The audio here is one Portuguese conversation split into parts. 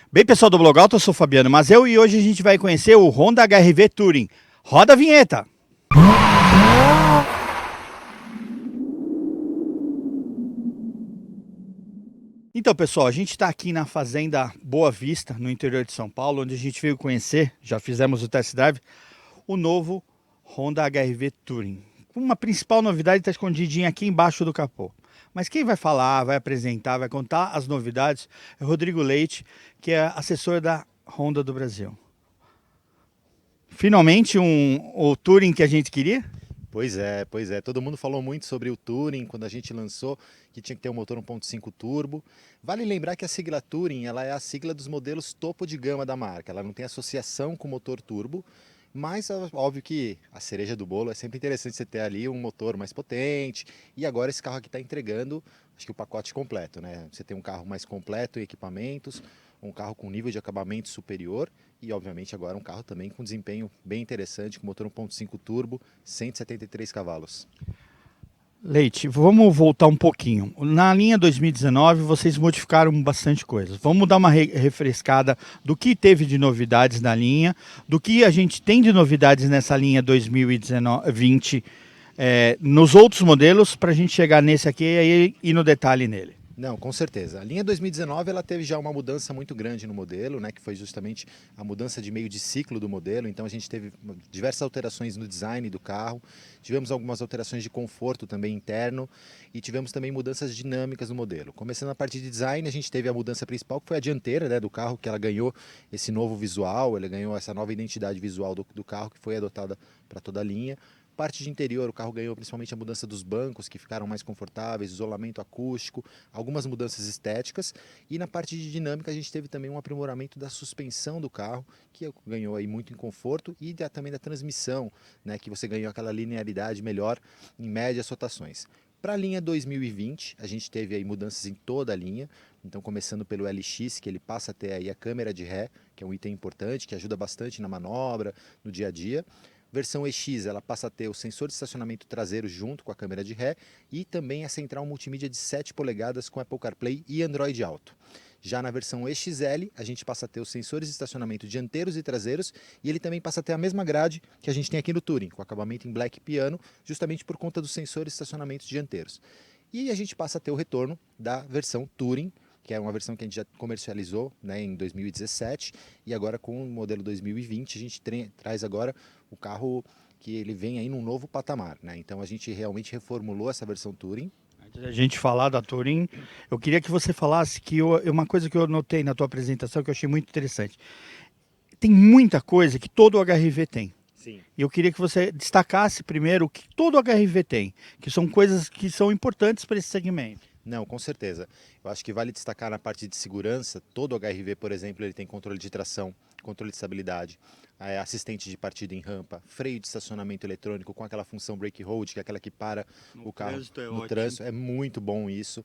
Bem, pessoal do Blogalto, eu sou o Fabiano Mazeu e hoje a gente vai conhecer o Honda HR-V Touring. Roda a vinheta! Então, pessoal, a gente está aqui na Fazenda Boa Vista, no interior de São Paulo, onde a gente veio conhecer, já fizemos o test drive, o novo Honda HR-V Touring. Uma principal novidade está escondidinha aqui embaixo do capô. Mas quem vai falar, vai apresentar, vai contar as novidades é o Rodrigo Leite, que é assessor da Honda do Brasil. Finalmente o Touring que a gente queria? Pois é. Todo mundo falou muito sobre o Touring quando a gente lançou, que tinha que ter um motor 1.5 turbo. Vale lembrar que a sigla Touring, ela é a sigla dos modelos topo de gama da marca. Ela não tem associação com o motor turbo, mas óbvio que a cereja do bolo é sempre interessante você ter ali um motor mais potente. E agora esse carro aqui está entregando, acho que o pacote completo, né? Você tem um carro mais completo em equipamentos, um carro com nível de acabamento superior e, obviamente, agora um carro também com desempenho bem interessante, com motor 1.5 turbo, 173 cavalos. Leite, vamos voltar um pouquinho. Na linha 2019 vocês modificaram bastante coisa. Vamos dar uma refrescada do que teve de novidades na linha, do que a gente tem de novidades nessa linha 2020 nos outros modelos, para a gente chegar nesse aqui e ir no detalhe nele. Não, com certeza. A linha 2019 ela teve já uma mudança muito grande no modelo, né, que foi justamente a mudança de meio de ciclo do modelo. Então a gente teve diversas alterações no design do carro, tivemos algumas alterações de conforto também interno e tivemos também mudanças dinâmicas no modelo. Começando a partir de design, a gente teve a mudança principal, que foi a dianteira, né, do carro, que ela ganhou esse novo visual, ela ganhou essa nova identidade visual do carro, que foi adotada para toda a linha. Parte de interior, o carro ganhou principalmente a mudança dos bancos, que ficaram mais confortáveis, isolamento acústico, algumas mudanças estéticas. E na parte de dinâmica, a gente teve também um aprimoramento da suspensão do carro, que ganhou aí muito em conforto, e também da transmissão, né, que você ganhou aquela linearidade melhor em médias rotações. Para a linha 2020, a gente teve aí mudanças em toda a linha. Então, começando pelo LX, que ele passa a ter aí a câmera de ré, que é um item importante, que ajuda bastante na manobra, no dia a dia. Versão EX, ela passa a ter o sensor de estacionamento traseiro junto com a câmera de ré e também a central multimídia de 7 polegadas com Apple CarPlay e Android Auto. Já na versão EXL, a gente passa a ter os sensores de estacionamento dianteiros e traseiros e ele também passa a ter a mesma grade que a gente tem aqui no Touring, com acabamento em black piano, justamente por conta dos sensores de estacionamento dianteiros. E a gente passa a ter o retorno da versão Touring, que é uma versão que a gente já comercializou, né, em 2017, e agora com o modelo 2020 a gente traz agora o carro que ele vem aí num novo patamar, né? Então a gente realmente reformulou essa versão Touring. Antes da gente falar da Touring, eu queria que você falasse que uma coisa que eu notei na tua apresentação que eu achei muito interessante. Tem muita coisa que todo HR-V tem. Sim. E eu queria que você destacasse primeiro o que todo HR-V tem, que são coisas que são importantes para esse segmento. Não, com certeza. Eu acho que vale destacar na parte de segurança, todo o HR-V, por exemplo, ele tem controle de tração, controle de estabilidade, assistente de partida em rampa, freio de estacionamento eletrônico com aquela função brake hold, que é aquela que para o carro no trânsito. É muito bom isso.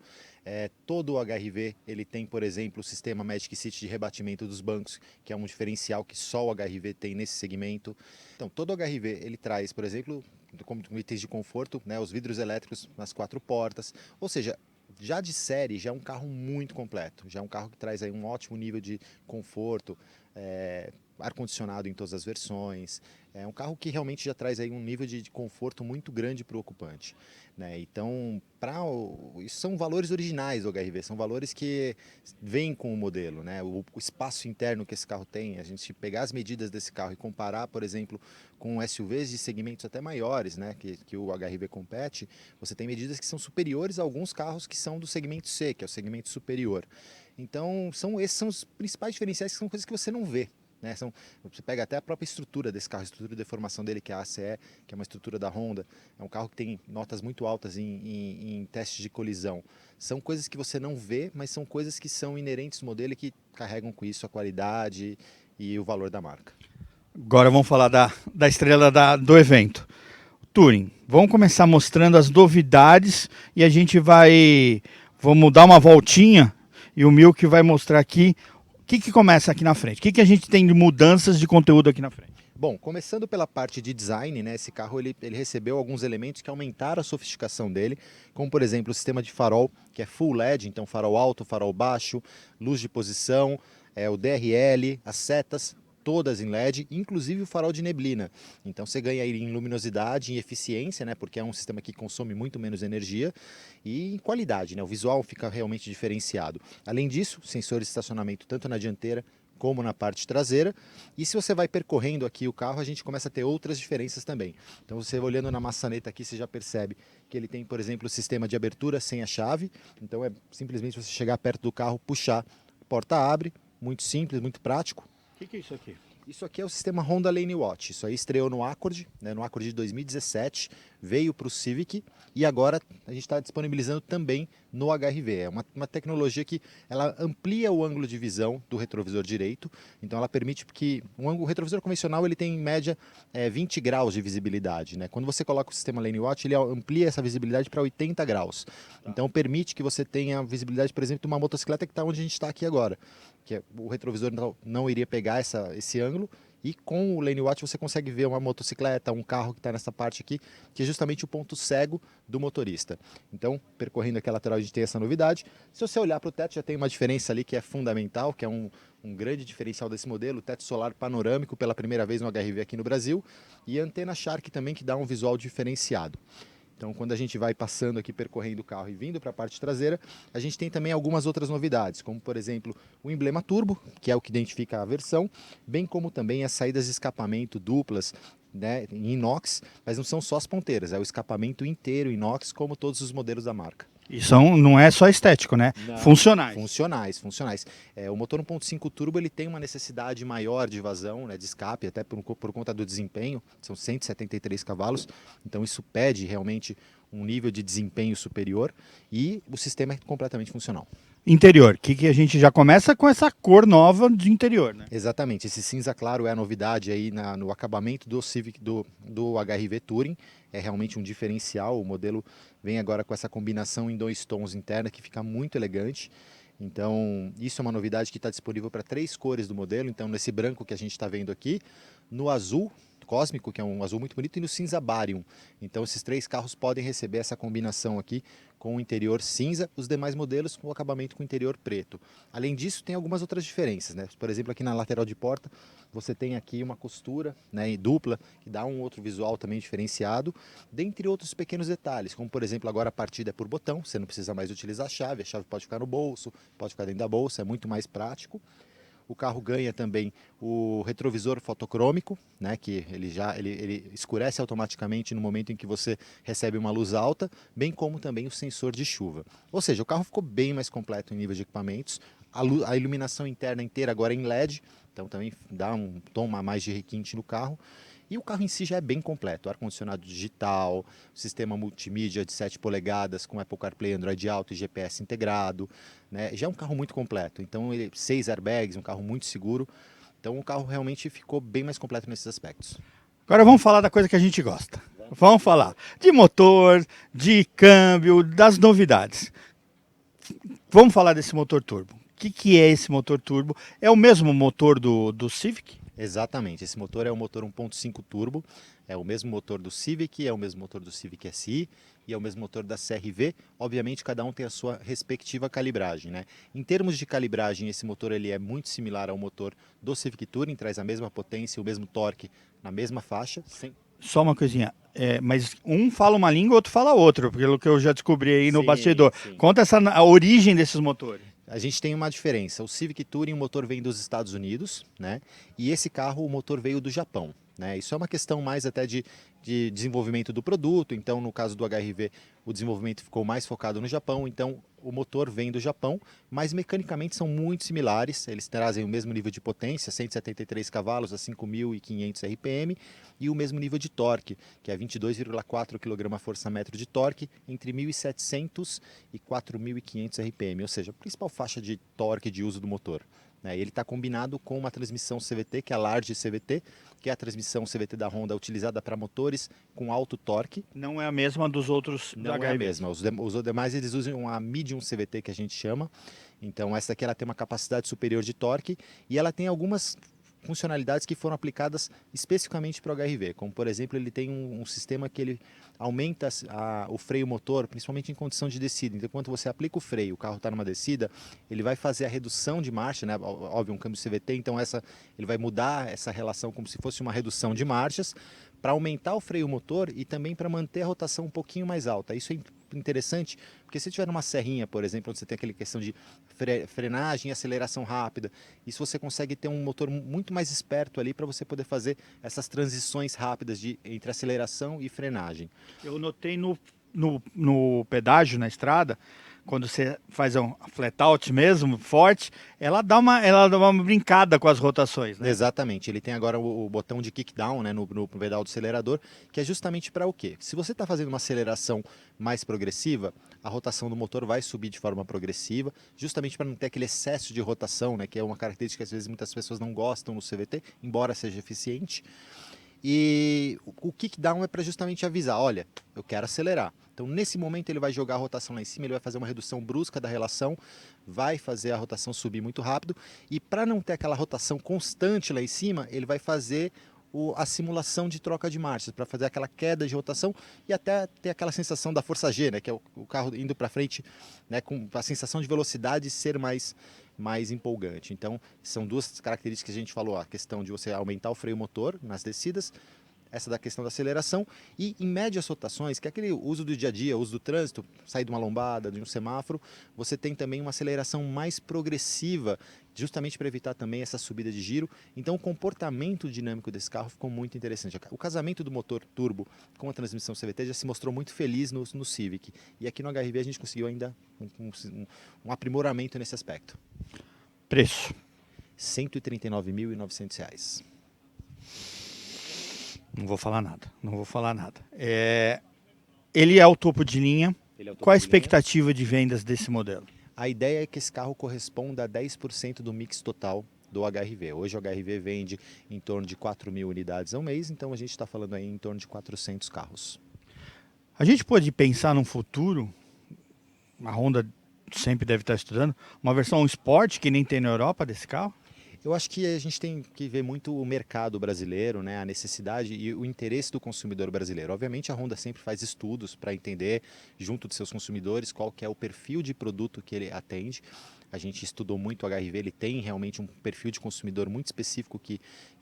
Todo o HR-V, ele tem, por exemplo, o sistema Magic Seat de rebatimento dos bancos, que é um diferencial que só o HR-V tem nesse segmento. Então, todo o HR-V, ele traz, por exemplo, como itens de conforto, né, os vidros elétricos nas 4 portas, ou seja, já de série, já é um carro muito completo, já é um carro que traz aí um ótimo nível de conforto, ar-condicionado em todas as versões, é um carro que realmente já traz aí um nível de conforto muito grande para o ocupante, né? Então, isso são valores originais do HR-V, são valores que vêm com o modelo, né? O espaço interno que esse carro tem, a gente pegar as medidas desse carro e comparar, por exemplo, com SUVs de segmentos até maiores, né, que o HR-V compete, você tem medidas que são superiores a alguns carros que são do segmento C, que é o segmento superior. Então, esses são os principais diferenciais, que são coisas que você não vê. Né? Você pega até a própria estrutura desse carro, a estrutura de deformação dele, que é a ACE, que é uma estrutura da Honda. É um carro que tem notas muito altas em testes de colisão. São coisas que você não vê, mas são coisas que são inerentes ao modelo e que carregam com isso a qualidade e o valor da marca. Agora vamos falar da estrela do evento. Touring. Vamos começar mostrando as novidades e a gente vamos dar uma voltinha e o Milk vai mostrar aqui o que começa aqui na frente. O que a gente tem de mudanças de conteúdo aqui na frente. Bom, começando pela parte de design, né, esse carro ele recebeu alguns elementos que aumentaram a sofisticação dele, como por exemplo o sistema de farol, que é full LED, então farol alto, farol baixo, luz de posição, o DRL, as setas, todas em LED, inclusive o farol de neblina. Então você ganha aí em luminosidade, em eficiência, né? Porque é um sistema que consome muito menos energia e em qualidade, né? O visual fica realmente diferenciado. Além disso, sensores de estacionamento tanto na dianteira como na parte traseira. E se você vai percorrendo aqui o carro, a gente começa a ter outras diferenças também. Então você olhando na maçaneta aqui, você já percebe que ele tem, por exemplo, o sistema de abertura sem a chave. Então é simplesmente você chegar perto do carro, puxar, a porta abre, muito simples, muito prático. O que é isso aqui? Isso aqui é o sistema Honda Lane Watch. Isso aí estreou no Accord, né, no Accord de 2017, veio para o Civic e agora a gente está disponibilizando também no HR-V. É uma tecnologia que ela amplia o ângulo de visão do retrovisor direito, então ela permite que o retrovisor convencional ele tem em média 20 graus de visibilidade. Né? Quando você coloca o sistema Lane Watch, ele amplia essa visibilidade para 80 graus. Então permite que você tenha visibilidade, por exemplo, de uma motocicleta que está onde a gente está aqui agora. O retrovisor não iria pegar esse ângulo, e com o Lane Watch você consegue ver uma motocicleta, um carro que está nessa parte aqui, que é justamente o ponto cego do motorista. Então, percorrendo aqui a lateral, a gente tem essa novidade. Se você olhar para o teto, já tem uma diferença ali que é fundamental, que é um grande diferencial desse modelo, o teto solar panorâmico pela primeira vez no HR-V aqui no Brasil, e a antena Shark também, que dá um visual diferenciado. Então, quando a gente vai passando aqui, percorrendo o carro e vindo para a parte traseira, a gente tem também algumas outras novidades, como, por exemplo, o emblema turbo, que é o que identifica a versão, bem como também as saídas de escapamento duplas, né, em inox, mas não são só as ponteiras, é o escapamento inteiro inox, como todos os modelos da marca. E não é só estético, né? Não. Funcionais. Funcionais. O motor 1.5 turbo ele tem uma necessidade maior de vazão, né, de escape, até por conta do desempenho, são 173 cavalos, então isso pede realmente um nível de desempenho superior e o sistema é completamente funcional. Interior, que a gente já começa com essa cor nova de interior, né? Exatamente, esse cinza claro é a novidade aí no acabamento do Civic do HR-V Touring, é realmente um diferencial, o modelo vem agora com essa combinação em 2 tons interna que fica muito elegante. Então, isso é uma novidade que está disponível para 3 cores do modelo, então nesse branco que a gente está vendo aqui, no azul cósmico, que é um azul muito bonito, e no cinza Barium. Então esses 3 carros podem receber essa combinação aqui com o interior cinza, os demais modelos com o acabamento com o interior preto. Além disso, tem algumas outras diferenças, né? Por exemplo, aqui na lateral de porta, você tem aqui uma costura, né, dupla, que dá um outro visual também diferenciado, dentre outros pequenos detalhes, como por exemplo, agora a partida é por botão, você não precisa mais utilizar a chave pode ficar no bolso, pode ficar dentro da bolsa, é muito mais prático. O carro ganha também o retrovisor fotocrômico, né, que ele escurece automaticamente no momento em que você recebe uma luz alta, bem como também o sensor de chuva. Ou seja, o carro ficou bem mais completo em nível de equipamentos. A iluminação interna inteira agora é em LED, então também dá um tom a mais de requinte no carro. E o carro em si já é bem completo, ar-condicionado digital, sistema multimídia de 7 polegadas com Apple CarPlay, Android Auto e GPS integrado, né? Já é um carro muito completo, então ele 6 airbags, um carro muito seguro, então o carro realmente ficou bem mais completo nesses aspectos. Agora vamos falar da coisa que a gente gosta. Vamos falar de motor, de câmbio, das novidades. Vamos falar desse motor turbo. O que é esse motor turbo? É o mesmo motor do Civic? Exatamente, esse motor é o motor 1.5 turbo, é o mesmo motor do Civic, é o mesmo motor do Civic SI e é o mesmo motor da CR-V. Obviamente cada um tem a sua respectiva calibragem, né? Em termos de calibragem, esse motor ele é muito similar ao motor do Civic Touring, traz a mesma potência, o mesmo torque na mesma faixa. Só uma coisinha, mas um fala uma língua, outro fala outra, pelo que eu já descobri aí no bastidor. Sim. Conta a origem desses motores. A gente tem uma diferença. O Civic Touring, o motor vem dos Estados Unidos, né? E esse carro, o motor veio do Japão, né? Isso é uma questão mais até de desenvolvimento do produto. Então, no caso do HR-V, o desenvolvimento ficou mais focado no Japão. Então, o motor vem do Japão, mas mecanicamente são muito similares. Eles trazem o mesmo nível de potência, 173 cavalos a 5.500 RPM, e o mesmo nível de torque, que é 22,4 kgfm de torque, entre 1.700 e 4.500 RPM, ou seja, a principal faixa de torque de uso do motor. Ele está combinado com uma transmissão CVT, que é a Large CVT, que é a transmissão CVT da Honda utilizada para motores com alto torque. Não é a mesma dos outros Não é a mesma. Os demais eles usam a Medium CVT, que a gente chama. Então essa aqui ela tem uma capacidade superior de torque e ela tem algumas funcionalidades que foram aplicadas especificamente para o HRV, como por exemplo ele tem um sistema que ele aumenta o freio motor, principalmente em condição de descida. Então quando você aplica o freio, o carro está numa descida, ele vai fazer a redução de marcha, né? Óbvio, um câmbio CVT, então ele vai mudar essa relação como se fosse uma redução de marchas, para aumentar o freio motor e também para manter a rotação um pouquinho mais alta. Isso é interessante, porque se tiver numa serrinha, por exemplo, onde você tem aquela questão de frenagem e aceleração rápida, isso você consegue ter um motor muito mais esperto ali para você poder fazer essas transições rápidas entre aceleração e frenagem. Eu notei no pedágio, na estrada, quando você faz um flat out mesmo, forte, ela dá uma brincada com as rotações, né? Exatamente, ele tem agora o botão de kickdown, né, no pedal do acelerador, que é justamente para o quê? Se você está fazendo uma aceleração mais progressiva, a rotação do motor vai subir de forma progressiva, justamente para não ter aquele excesso de rotação, né, que é uma característica que às vezes muitas pessoas não gostam no CVT, embora seja eficiente. E o kickdown é para justamente avisar, olha, eu quero acelerar. Então nesse momento ele vai jogar a rotação lá em cima, ele vai fazer uma redução brusca da relação, vai fazer a rotação subir muito rápido, e para não ter aquela rotação constante lá em cima, ele vai fazer a simulação de troca de marchas, para fazer aquela queda de rotação e até ter aquela sensação da força G, né, que é o carro indo para frente, né, com a sensação de velocidade ser mais empolgante. Então, são duas características que a gente falou, a questão de você aumentar o freio motor nas descidas, essa da questão da aceleração e em médias rotações, que é aquele uso do dia a dia, uso do trânsito, sair de uma lombada, de um semáforo, você tem também uma aceleração mais progressiva, justamente para evitar também essa subida de giro. Então o comportamento dinâmico desse carro ficou muito interessante. O casamento do motor turbo com a transmissão CVT já se mostrou muito feliz no Civic. E aqui no HRV a gente conseguiu ainda um aprimoramento nesse aspecto. Preço? R$ 139.900. Não vou falar nada. Ele é o topo de linha. Qual a expectativa de vendas desse modelo? A ideia é que esse carro corresponda a 10% do mix total do HRV. Hoje o HRV vende em torno de 4.000 unidades ao mês, então a gente está falando aí em torno de 400 carros. A gente pode pensar num futuro, a Honda sempre deve estar estudando, uma versão Sport que nem tem na Europa desse carro? Eu acho que a gente tem que ver muito o mercado brasileiro, né, a necessidade e o interesse do consumidor brasileiro. Obviamente a Honda sempre faz estudos para entender, junto de seus consumidores, qual que é o perfil de produto que ele atende. A gente estudou muito o HRV, ele tem realmente um perfil de consumidor muito específico que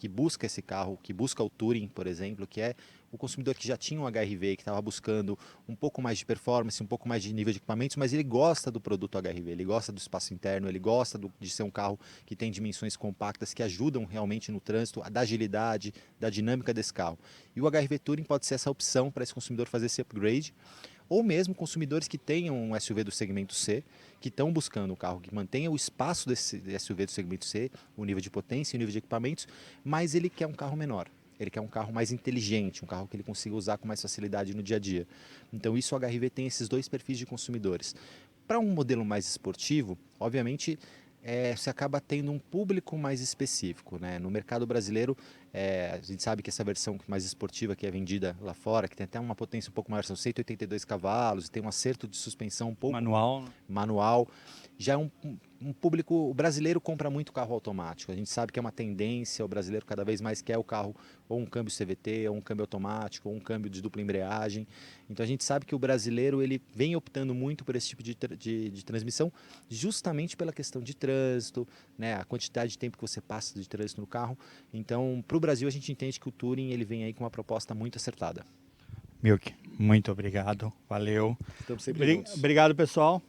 busca esse carro, que busca o Touring, por exemplo, que é o consumidor que já tinha um HRV, que estava buscando um pouco mais de performance, um pouco mais de nível de equipamentos, mas ele gosta do produto HRV, ele gosta do espaço interno, ele gosta de ser um carro que tem dimensões compactas, que ajudam realmente no trânsito, da agilidade, da dinâmica desse carro. E o HRV Touring pode ser essa opção para esse consumidor fazer esse upgrade, ou mesmo consumidores que tenham um SUV do segmento C, que estão buscando um carro que mantenha o espaço desse SUV do segmento C, o nível de potência e o nível de equipamentos, mas ele quer um carro menor. Ele quer um carro mais inteligente, um carro que ele consiga usar com mais facilidade no dia a dia. Então isso o HRV tem esses dois perfis de consumidores. Para um modelo mais esportivo, obviamente, você acaba tendo um público mais específico, né? No mercado brasileiro, a gente sabe que essa versão mais esportiva que é vendida lá fora, que tem até uma potência um pouco maior, são 182 cavalos, tem um acerto de suspensão um pouco manual. Já é um público, o brasileiro compra muito carro automático, a gente sabe que é uma tendência, o brasileiro cada vez mais quer o carro ou um câmbio CVT, ou um câmbio automático, ou um câmbio de dupla embreagem. Então a gente sabe que o brasileiro ele vem optando muito por esse tipo de transmissão, justamente pela questão de trânsito, né, a quantidade de tempo que você passa de trânsito no carro. Então, para o Brasil, a gente entende que o Touring ele vem aí com uma proposta muito acertada. Milk, muito obrigado, valeu. Estamos sempre juntos. Obrigado, pessoal.